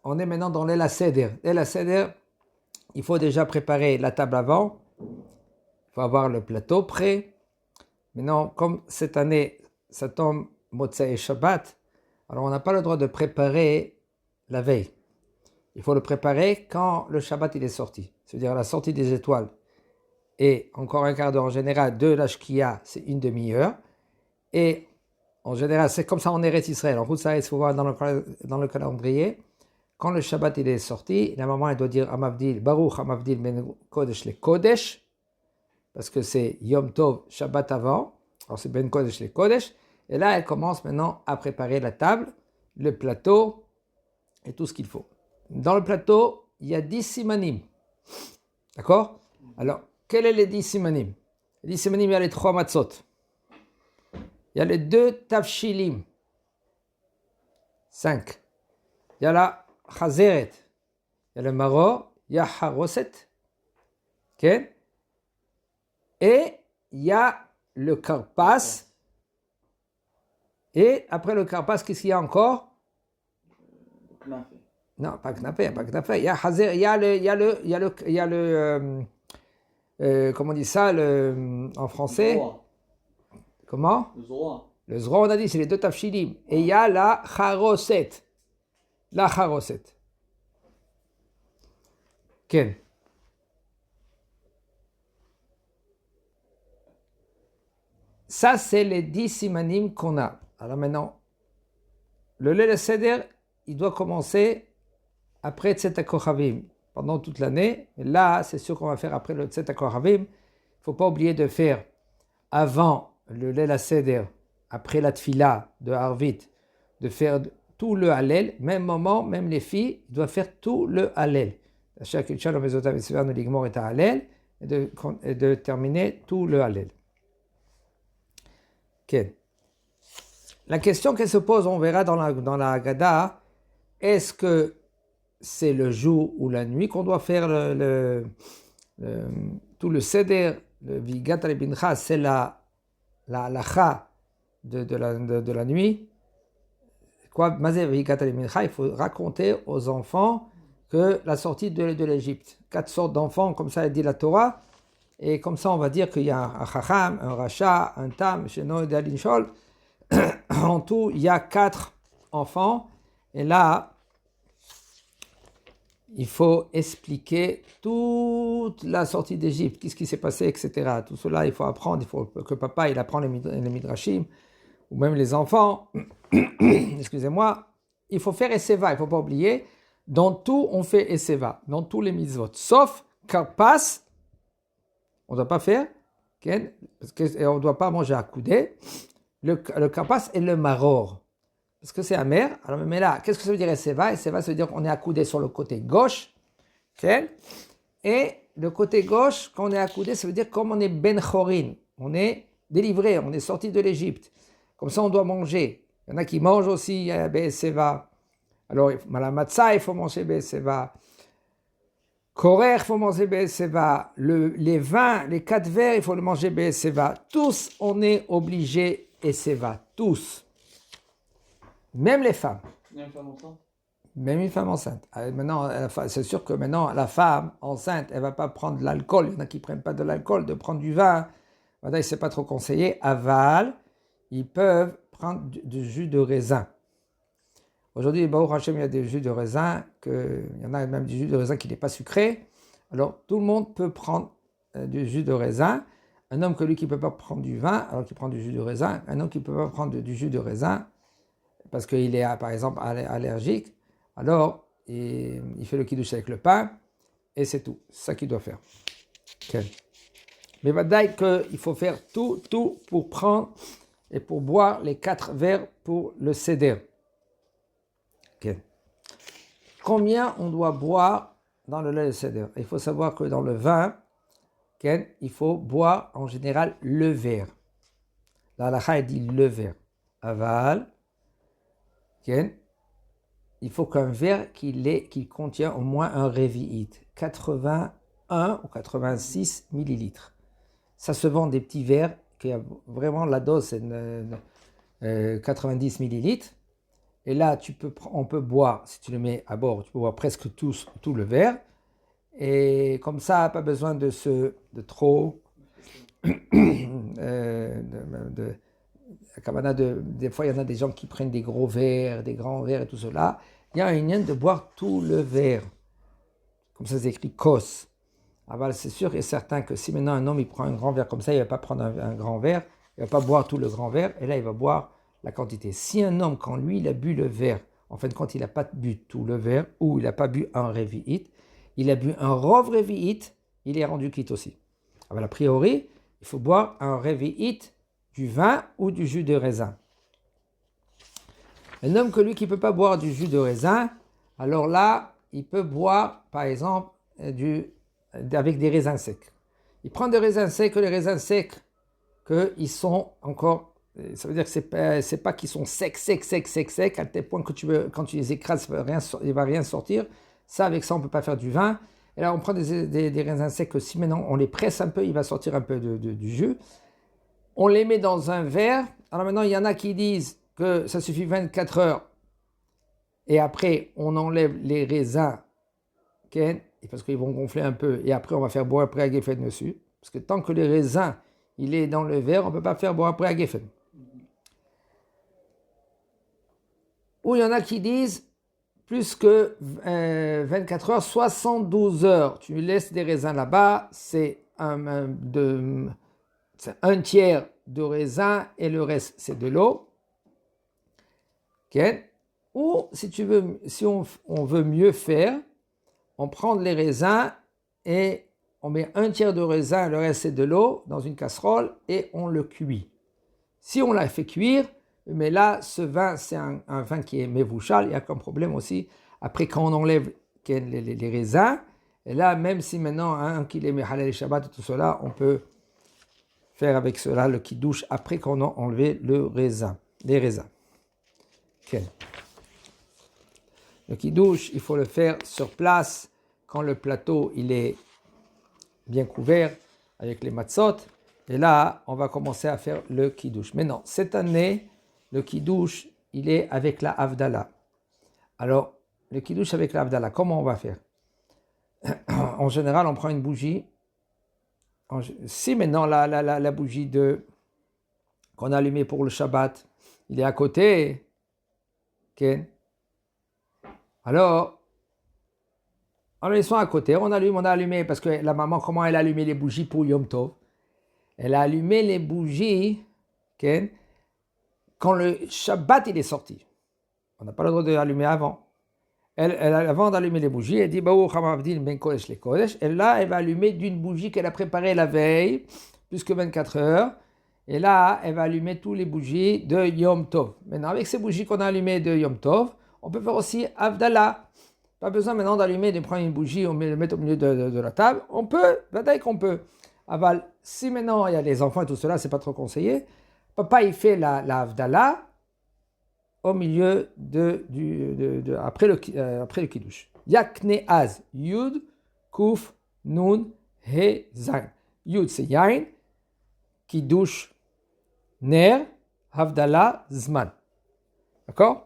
On est maintenant dans l'El Seder. L'El Seder, il faut déjà préparer la table avant. Il faut avoir le plateau prêt. Maintenant, comme cette année, ça tombe Motzei et Shabbat, alors on n'a pas le droit de préparer la veille. Il faut le préparer quand le Shabbat il est sorti. C'est-à-dire à la sortie des étoiles. Et encore un quart d'heure en général, de la Shkia, c'est une demi-heure. Et en général, c'est comme ça en Eretz Israël. En route, ça il faut voir dans le calendrier. Quand le Shabbat il est sorti, la maman elle doit dire Amavdil, Baruch Amavdil Ben Kodesh le Kodesh, parce que c'est Yom Tov, Shabbat avant. Alors c'est Ben Kodesh le Kodesh. Et là, elle commence maintenant à préparer la table, le plateau et tout ce qu'il faut. Dans le plateau, il y a 10 simanim. D'accord? Alors, quels sont les 10 simanim? Les 10 simanim, il y a les 3 matzot. Il y a les 2 tafshilim. 5. Il y a la chazeret. Il y a le maror. Il y a haroset. Okay? Et il y a le karpas. Et après le karpas, qu'est-ce qu'il y a encore? Non, pas knafé, pas knafé. Il y a hazer, il y a le comment on dit ça en français? Le zroa. Comment? Le zroa. Le zroa, on a dit, c'est les 2 tafshilim. Et il y a la charoset. La charoset. Ken. Ça, c'est les 10 simanim qu'on a. Alors maintenant, le Leil Seder, il doit commencer après Tzet HaKochavim, pendant toute l'année. Et là, c'est sûr qu'on va faire après le Tzet HaKochavim. Il ne faut pas oublier de faire avant le Leil Seder, après la Tfila de Harvit, de faire tout le Hallel. Même moment, même les filles, doivent faire tout le Hallel. Chaque Shalom Ezotav et Severno Ligmor est un Hallel, et de terminer tout le Hallel. Okay. La question qu'elle se pose, on verra dans la Haggadah, est-ce que c'est le jour ou la nuit qu'on doit faire tout le Seder, le Vigat al-Bincha, c'est la halakha de la nuit. Quoi, Mazé Vigat al-Bincha, il faut raconter aux enfants que la sortie de l'Égypte. 4 sortes d'enfants, comme ça dit la Torah, et comme ça on va dire qu'il y a un Chacham, un Racha, un Tam, Sheno et Alinchol. En tout, il y a 4 enfants. Et là, il faut expliquer toute la sortie d'Égypte, qu'est-ce qui s'est passé, etc. Tout cela, il faut apprendre. Il faut que papa il apprend les midrashim, ou même les enfants. Excusez-moi. Il faut faire Esseva, il ne faut pas oublier. Dans tout, on fait Esseva, dans tous les mitzvot. Sauf Karpas, on ne doit pas faire, okay? Parce qu'on ne doit pas manger à coudée. Le karpas et le maror. Parce que c'est amer. Alors, mais là, qu'est-ce que ça veut dire Esseva? Esseva, ça veut dire qu'on est accoudé sur le côté gauche. Okay? Et le côté gauche, quand on est accoudé, ça veut dire comme on est ben chorin. On est délivré, on est sorti de l'Égypte. Comme ça, on doit manger. Il y en a qui mangent aussi Esseva. Alors, la matzah, il faut manger Esseva. Korer, il faut manger Esseva. Les vins, les 4 verres, il faut le manger Esseva. Tous, on est obligés Esseva, tous. Même les femmes. Même femme enceinte. Même une femme enceinte. Maintenant, c'est sûr que maintenant, la femme enceinte, elle ne va pas prendre de l'alcool. Il y en a qui ne prennent pas de l'alcool, de prendre du vin. Maintenant, ce n'est pas trop conseillé. Aval, ils peuvent prendre du jus de raisin. Aujourd'hui, Baruch Hashem, il y a des jus de raisin, il y en a même du jus de raisin qui n'est pas sucré. Alors, tout le monde peut prendre du jus de raisin. Un homme que lui qui ne peut pas prendre du vin, alors qu'il prend du jus de raisin. Un homme qui ne peut pas prendre du jus de raisin, parce qu'il est, par exemple, allergique. Alors, il fait le kiddush avec le pain, et c'est tout. C'est ça qu'il doit faire. Okay. Mais vadaï qu'il faut faire tout pour prendre et pour boire les 4 verres pour le Seder. Okay. Combien on doit boire dans le lait de Seder? Il faut savoir que dans le vin, okay, il faut boire en général le verre. La halakha dit le verre. Aval, okay, il faut qu'un verre qui contient au moins un révi'it, 81 ou 86 millilitres. Ça se vend des petits verres, qui a vraiment la dose, c'est 90 millilitres. Et là, on peut boire, si tu le mets à bord, tu peux boire presque tout le verre. Et comme ça, pas besoin de trop... des fois, il y en a des gens qui prennent des gros verres, des grands verres et tout cela. Il y a un lien de boire tout le verre. Comme ça, c'est écrit kos. Alors, c'est sûr et certain que si maintenant un homme il prend un grand verre comme ça, il ne va pas prendre un grand verre, il ne va pas boire tout le grand verre, et là, il va boire la quantité. Si un homme, quand lui, il a bu le verre, en fin de compte, il n'a pas bu tout le verre, ou il n'a pas bu un revi'it, il a bu un rov revi'it, il est rendu quitte aussi. Alors, a priori, il faut boire un revi'it du vin ou du jus de raisin. Un homme que lui qui ne peut pas boire du jus de raisin, alors là, il peut boire, par exemple, avec des raisins secs. Il prend des raisins secs, les raisins secs, qu'ils sont encore, ça veut dire que c'est pas qu'ils sont secs, à tel point que quand tu les écrases, il ne va rien sortir. Ça, avec ça, on ne peut pas faire du vin. Et là, on prend des raisins secs que si maintenant on les presse un peu, il va sortir un peu du jus. On les met dans un verre. Alors maintenant, il y en a qui disent que ça suffit 24 heures. Et après, on enlève les raisins, parce qu'ils vont gonfler un peu. Et après, on va faire boire après à Geffen dessus. Parce que tant que les raisins, il est dans le verre, on ne peut pas faire boire après à Geffen. Ou il y en a qui disent plus que 24 heures, 72 heures. Tu laisses des raisins là-bas, c'est un tiers de raisin et le reste, c'est de l'eau. Okay. Ou si on veut mieux faire, on prend les raisins et on met un tiers de raisin, le reste c'est de l'eau, dans une casserole et on le cuit. Si on l'a fait cuire, mais là, ce vin, c'est un vin qui est mévouchal, il n'y a qu'un problème aussi. Après, quand on enlève les raisins, et là, même si maintenant, qu'il est méhalel Shabbat et tout cela, on peut faire avec cela le kiddush après qu'on a enlevé les raisins. Okay. Le kiddush, il faut le faire sur place quand le plateau il est bien couvert avec les matzot. Et là, on va commencer à faire le kiddush. Mais non, cette année, le kiddush, il est avec la Havdalah. Alors, le kiddush avec la Havdalah, comment on va faire? En général, on prend une bougie. Si maintenant la bougie qu'on a allumée pour le Shabbat, il est à côté, okay. Alors ils sont à côté, on a allumé, parce que la maman, comment elle a allumé les bougies pour Yom Tov? Elle a allumé les bougies okay, quand le Shabbat il est sorti. On n'a pas le droit de l'allumer avant. Avant d'allumer les bougies, elle dit et là, elle va allumer d'une bougie qu'elle a préparée la veille, plus que 24 heures. Et là, elle va allumer toutes les bougies de Yom Tov. Maintenant, avec ces bougies qu'on a allumées de Yom Tov, on peut faire aussi Havdalah. Pas besoin maintenant de prendre une bougie, on le mettre au milieu de la table. On peut, peut-être qu'on peut. Aval, si maintenant il y a les enfants et tout cela, c'est pas trop conseillé. Papa, il fait la Havdalah au milieu après le kiddush. Yakne az, yud, kuf, nun, he, zain. Yud c'est yain, kiddush, ner, Havdalah, zman. D'accord?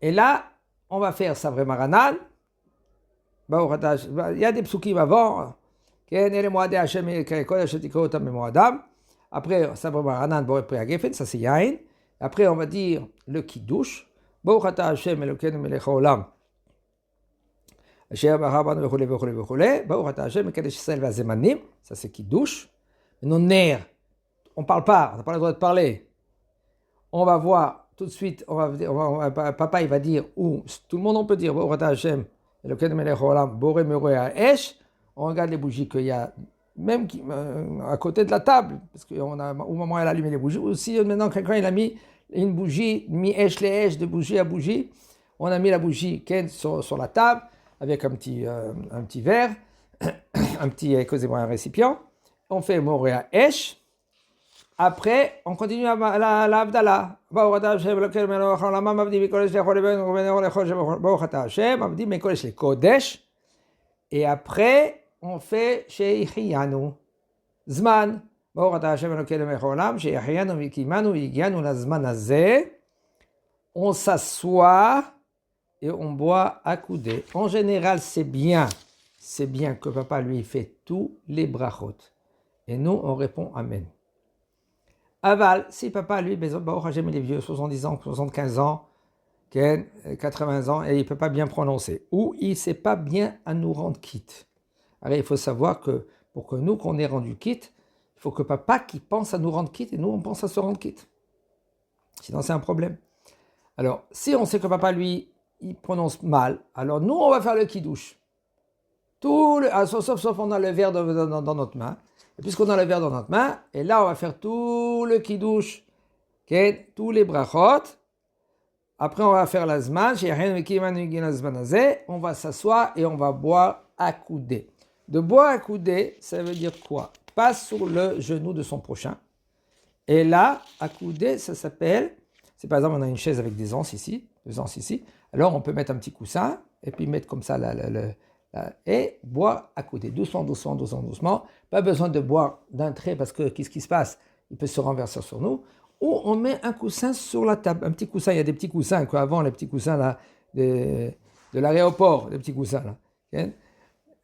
Et là, on va faire Savré Maranan. Il y a des psukim avant. Après, Savré Maranan, Boré Agefen, ça c'est Yain. Après, on va dire le Kiddush. Baruch Ata Hashem Elokeinu melech haolam. Asher baraban v'chule v'chule v'chule. Baruch Ata Hashem Mekadesh Yisrael v'azemanim. Ça c'est Kiddush. Non ner. On ne parle pas, on n'a pas le droit de parler. On va voir. Tout de suite, papa il va dire, ou tout le monde on peut dire, on regarde les bougies qu'il y a, même à côté de la table, parce qu'au moment où elle a allumé les bougies, ou si maintenant quelqu'un il a mis une bougie, de bougie à bougie, on a mis la bougie sur la table, avec un petit verre, un récipient, on fait Moréa Esh. Après, on continue à la Havdalah. Et après, on fait Shehianu. Zman. On s'assoit et on boit accoudé. En général, c'est bien que papa lui fait tous les brachot. Et nous, on répond Amen. Aval, si papa lui, Baruch Hashem, il est vieux, 70 ans, 75 ans, 80 ans, et il ne peut pas bien prononcer, ou il ne sait pas bien à nous rendre quitte. Alors il faut savoir que pour que nous, qu'on ait rendu quitte, il faut que papa qui pense à nous rendre quitte, et nous, on pense à se rendre quitte. Sinon, c'est un problème. Alors, si on sait que papa, lui, il prononce mal, alors nous, on va faire le kidouche. Sauf on a le verre dans notre main. Et puisqu'on a le verre dans notre main, et là, on va faire tout le kidouche, tous les brachot. Après, on va faire la zman, on va s'asseoir et on va boire accoudé. De boire accoudé, ça veut dire quoi? Pas sur le genou de son prochain. Et là, accoudé, ça s'appelle, c'est par exemple, on a une chaise avec des anses ici, alors on peut mettre un petit coussin, et puis mettre comme ça, et boire accoudé, doucement. Pas besoin de boire d'un trait, parce que qu'est-ce qui se passe? Il peut se renverser sur nous. Ou on met un coussin sur la table, un petit coussin, il y a des petits coussins, quoi, avant les petits coussins là, de l'aéroport, les petits coussins là,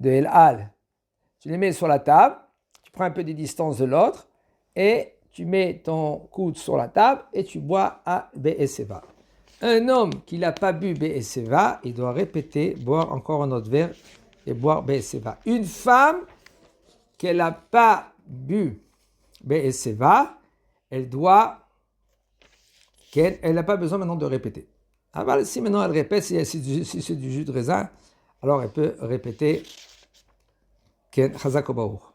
de El Al. Tu les mets sur la table, tu prends un peu de distance de l'autre, et tu mets ton coude sur la table, et tu bois à Be'eseva. Un homme qui n'a pas bu Be'eseva, il doit répéter, boire encore un autre verre, et boire Be'eseva. Une femme qui n'a pas bu Be'eseva, elle n'a pas besoin maintenant de répéter. Alors, si maintenant elle répète, si c'est du jus de raisin, alors elle peut répéter Ken Chazak Obaour.